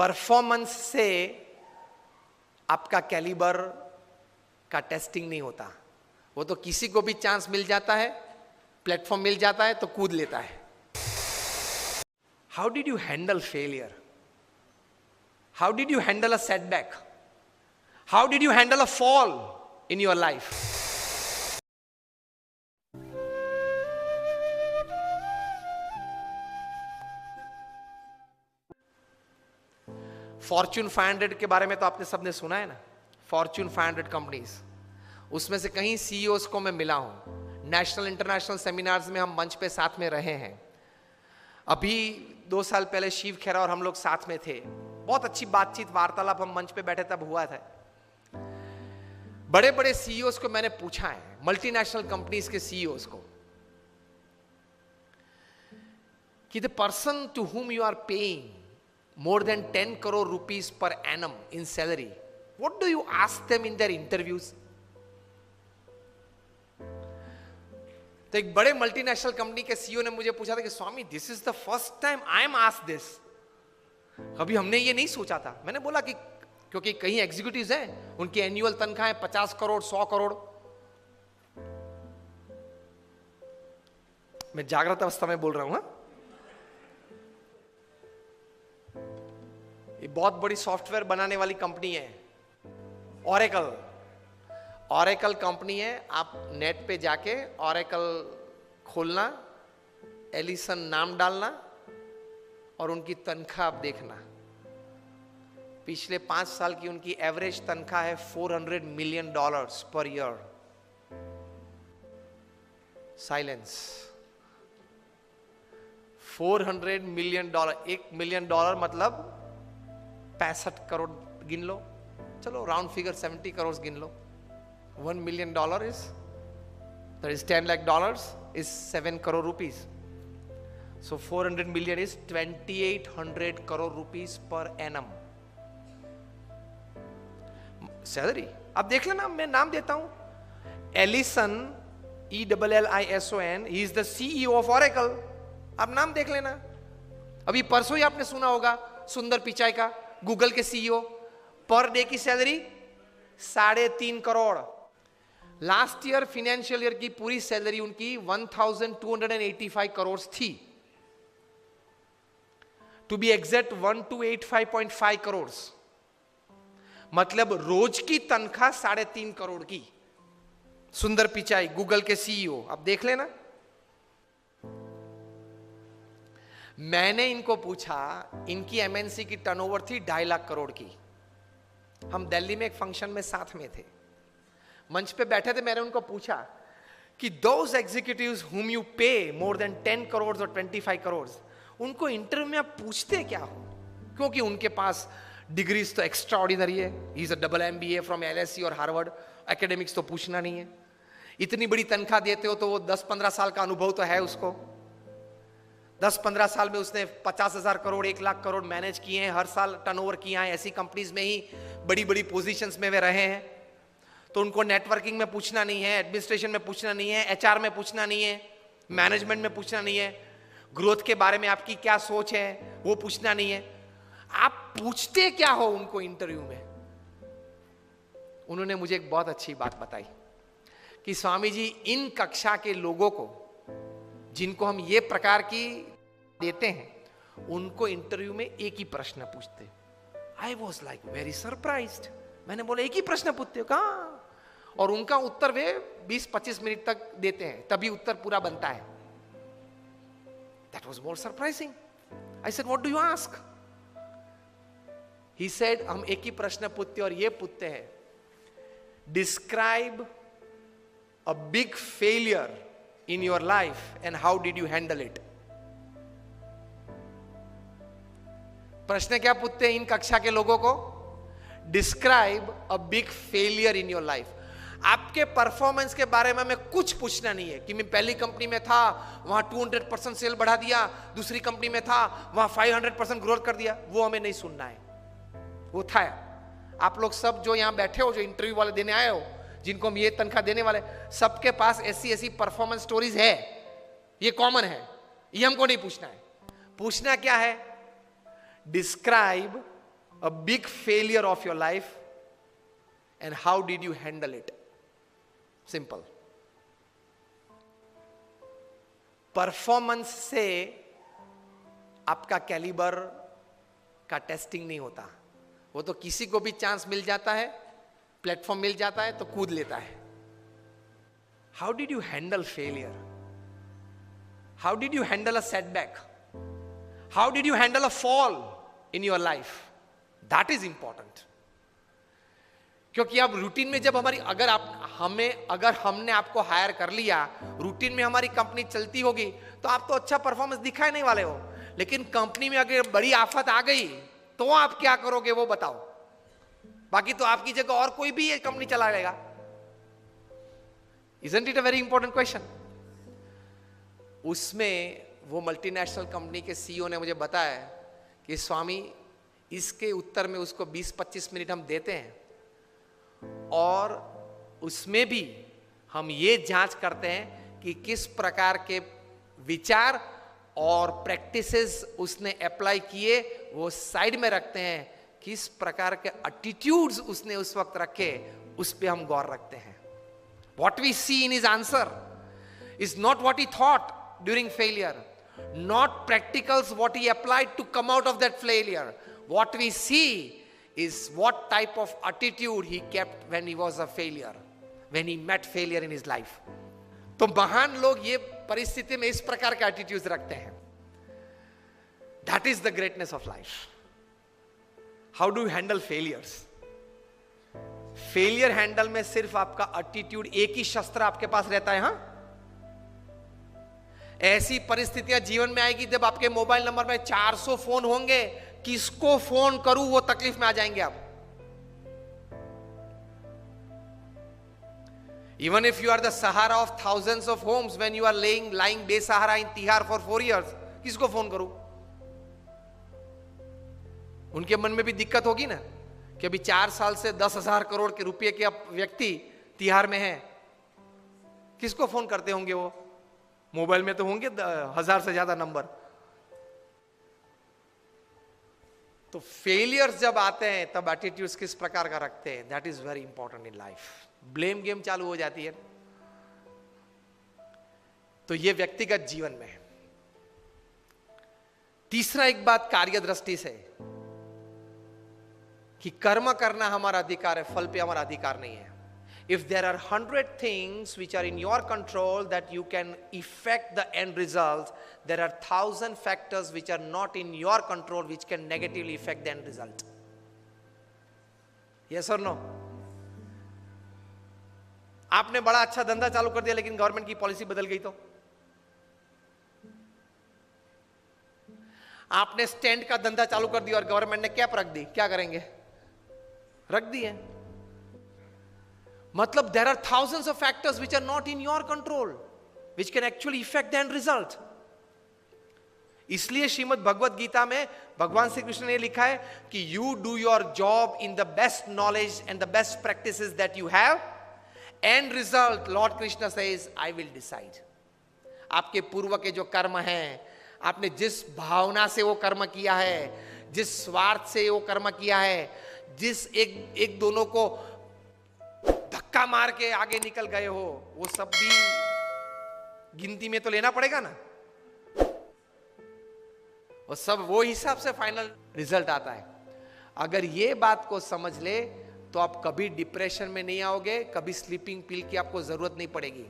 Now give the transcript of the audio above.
Performance से आपका calibre का टेस्टिंग नहीं होता। वो तो किसी को भी चांस मिल जाता है, प्लेटफॉर्म मिल जाता है तो कूद लेता है। How did you handle failure? How did you handle a setback? How did you handle a fall in your life? Fortune 500 के बारे में तो आपने सबने सुना है ना, फॉर्च्यून 500 कंपनीज, उसमें से कहीं सीईओज को मैं मिला हूं। नेशनल इंटरनेशनल सेमिनार्स में हम मंच पे साथ में रहे हैं। अभी 2 साल पहले शिव खेरा और हम लोग साथ में थे। बहुत अच्छी बातचीत, वार्तालाप हम मंच पे बैठे तब हुआ था। बड़े बड़े सीईओज को मैंने पूछा है, मल्टीनेशनल कंपनीज के सीईओज को, कि the person to whom you are paying more than 10 crore rupees per annum in salary, what do you ask them in their interviews? तो एक बड़े मल्टीनेशनल कंपनी के सीईओ ने मुझे पूछा था कि Swami, this is the first time I am asked this. कभी हमने ये नहीं सोचा था। मैंने बोला कि क्योंकि कहीं एग्जीक्यूटिव्स हैं, उनकी एनुअल तनख्वाह है 50 करोड़ 100 करोड़। मैं जागृत अवस्था में बोल रहा हूं। ये बहुत बड़ी सॉफ्टवेयर बनाने वाली कंपनी है, ऑरेकल कंपनी है। आप नेट पे जाके ऑरेकल खोलना, एलिसन नाम डालना और उनकी तनख्वाह आप देखना। पिछले 5 साल की उनकी एवरेज तनख्वाह है $400 million per year. Silence. $400 million, $1 million मतलब 65 करोड़ गिन लो, चलो राउंड फिगर 70 करोड़ गिन लो। $1 million is, that is $10 lakh is 7 crore rupees. So 400 million is 2800 crore rupees per annum salary. अब देख लेना, मैं नाम देता हूं, Ellison, ELLISON, he is the CEO of Oracle. आप नाम देख लेना। अभी परसों ही आपने सुना होगा सुंदर पिचाई का, गूगल के सीईओ, पर डे की salary 3.5 crore. Last year financial year की पूरी सैलरी उनकी 1285 करोड़ थी। टू बी एग्जैक्ट 1285.5 करोड़, मतलब रोज की तनख्वाह 3.5 करोड़ की। सुंदर पिचाई, गूगल के सीईओ, आप देख लेना। मैंने इनको पूछा, इनकी एमएनसी की टर्नओवर थी 2.5 लाख करोड़ की। हम दिल्ली में एक फंक्शन में साथ में थे, मंच पे बैठे थे। मैंने उनको पूछा कि दोज एग्जीक्यूटिव्स हुम यू पे मोर देन 10 करोड़ और 25 करोड़, उनको इंटरव्यू में आप पूछते क्या हो? क्योंकि उनके पास डिग्रीज तो एक्स्ट्रा ऑर्डिनरी है। He is a double MBA from LSE और हार्वर्ड। एकेडमिक्स तो पूछना नहीं है। इतनी बड़ी तनख्वाह देते हो तो वो 10-15 साल का अनुभव तो है उसको। 10-15 साल में उसने 50,000 करोड़ 1 लाख करोड़ मैनेज किए हैं, हर साल टर्नओवर किया है। ऐसी कंपनीज में ही बड़ी बड़ी पोजीशंस में वे रहे हैं। तो उनको नेटवर्किंग में पूछना नहीं है, एडमिनिस्ट्रेशन में पूछना नहीं है, HR में पूछना नहीं है, मैनेजमेंट में पूछना नहीं है, ग्रोथ के बारे में आपकी क्या सोच है वो पूछना नहीं है। आप पूछते क्या हो उनको इंटरव्यू में? उन्होंने मुझे एक बहुत अच्छी बात बताई कि स्वामी जी, इन कक्षा के लोगों को, जिनको हम ये प्रकार की देते हैं, उनको इंटरव्यू में एक ही प्रश्न पूछते। I was like very surprised. मैंने बोला एक ही प्रश्न पूछते हो? कहाँ? और उनका उत्तर वे 20-25 मिनट तक देते हैं, तभी उत्तर पूरा बनता है। That was more surprising. I said what do you ask? He said हम एक ही प्रश्न पूछते और ये पूछते हैं, describe a big failure in your life and how did you handle it? प्रश्न क्या पूछते हैं इन कक्षा के लोगों को? Describe a big failure in your life. आपके परफॉर्मेंस के बारे में हमें कुछ पूछना नहीं है कि मैं पहली कंपनी में था, वहां 200% सेल बढ़ा दिया, दूसरी कंपनी में था, वहां 500% ग्रोथ कर दिया। वो हमें नहीं सुनना है। वो था, आप लोग सब जो यहां बैठे हो, जो इंटरव्यू वाले देने आए हो, जिनको हम ये तनख्वाह देने वाले, सबके पास ऐसी परफॉर्मेंस स्टोरीज है। ये कॉमन है, ये हमको नहीं पूछना है। पूछना क्या है? Describe a big failure of your life and how did you handle it? Simple. Performance से आपका कैलिबर का टेस्टिंग नहीं होता. वो तो किसी को भी चांस मिल जाता है, प्लेटफॉर्म मिल जाता है तो कूद लेता है. How did you handle failure? How did you handle a setback? How did you handle a fall in your life? That is important. क्योंकि अब रूटीन में जब हमारी अगर हमने आपको हायर कर लिया, रूटीन में हमारी कंपनी चलती होगी, तो आप तो अच्छा परफॉर्मेंस दिखाने नहीं वाले हो. लेकिन कंपनी में अगर बड़ी आफत आ गई तो आप क्या करोगे वो बताओ. बाकी तो आपकी जगह और कोई भी ये कंपनी चला लेगा. Isn't it a very important question? उसमें वो मल्टीनेशनल कंपनी के सीईओ ने मुझे बताया कि स्वामी, इसके उत्तर में उसको 20-25 मिनट हम देते हैं और उसमें भी हम ये जांच करते हैं कि किस प्रकार के विचार और प्रैक्टिसेस उसने अप्लाई किए, वो साइड में रखते हैं. किस प्रकार के एटीट्यूड्स उसने उस वक्त रखे, उस पे हम गौर रखते हैं. What we see in his answer is not what he thought during failure, not practicals what he applied to come out of that failure. What we see is what type of attitude he kept when he was a failure, when he met failure in his life. तो महान लोग ये परिस्थिति में इस प्रकार के attitudes रखते हैं. That is the greatness of life. How do you handle failures? Failure handle में सिर्फ आपका एटीट्यूड, एक ही शस्त्र आपके पास रहता है. हाँ, ऐसी परिस्थितियां जीवन में आएगी जब आपके मोबाइल नंबर में 400 फोन होंगे, किसको फोन करूं वो तकलीफ में आ जाएंगे आप. Even if you are the Sahara of thousands of homes, when you are lying बेसहारा in तिहार for 4 years, किसको फोन करूं? उनके मन में भी दिक्कत होगी ना कि अभी 4 साल से 10,000 करोड़ के रुपए के व्यक्ति तिहार में हैं. किसको फोन करते होंगे वो? मोबाइल में तो होंगे 1000 से ज्यादा नंबर. तो फेलियर्स जब आते हैं तब एटीट्यूड्स किस प्रकार का रखते हैं, that is very important in life. Blame game चालू हो जाती है. तो ये व्यक्तिगत जीवन में. तीसरा एक बात कार्य दृष्टि से, कि कर्म करना हमारा अधिकार है, फल पे हमारा अधिकार नहीं है. If there are 100 things which are in your control that you can affect the end result, there are 1,000 factors which are not in your control which can negatively affect the end result. Yes or no? आपने बड़ा अच्छा धंधा चालू कर दिया लेकिन government की policy बदल गई तो? आपने स्टैंड का धंधा चालू कर दिया और गवर्नमेंट ने कैप रख दी, क्या करेंगे? रख दिए. मतलब there are thousands of factors which are not in your control which can actually affect the end result. इसलिए श्रीमद् भगवत गीता में भगवान श्री कृष्ण ने लिखा है कि you do your job in the best knowledge and the best practices that you have. End result, Lord Krishna says, I will decide. आपके पूर्व के जो कर्म हैं, आपने जिस भावना से वो कर्म किया है, जिस स्वार्थ से वो कर्म किया है, जिस एक दोनों को धक्का मार के आगे निकल गए हो, वो सब भी गिनती में तो लेना पड़ेगा ना. वो सब वो हिसाब से फाइनल रिजल्ट आता है. अगर ये बात को समझ ले तो आप कभी डिप्रेशन में नहीं आओगे, कभी स्लीपिंग पिल की आपको जरूरत नहीं पड़ेगी.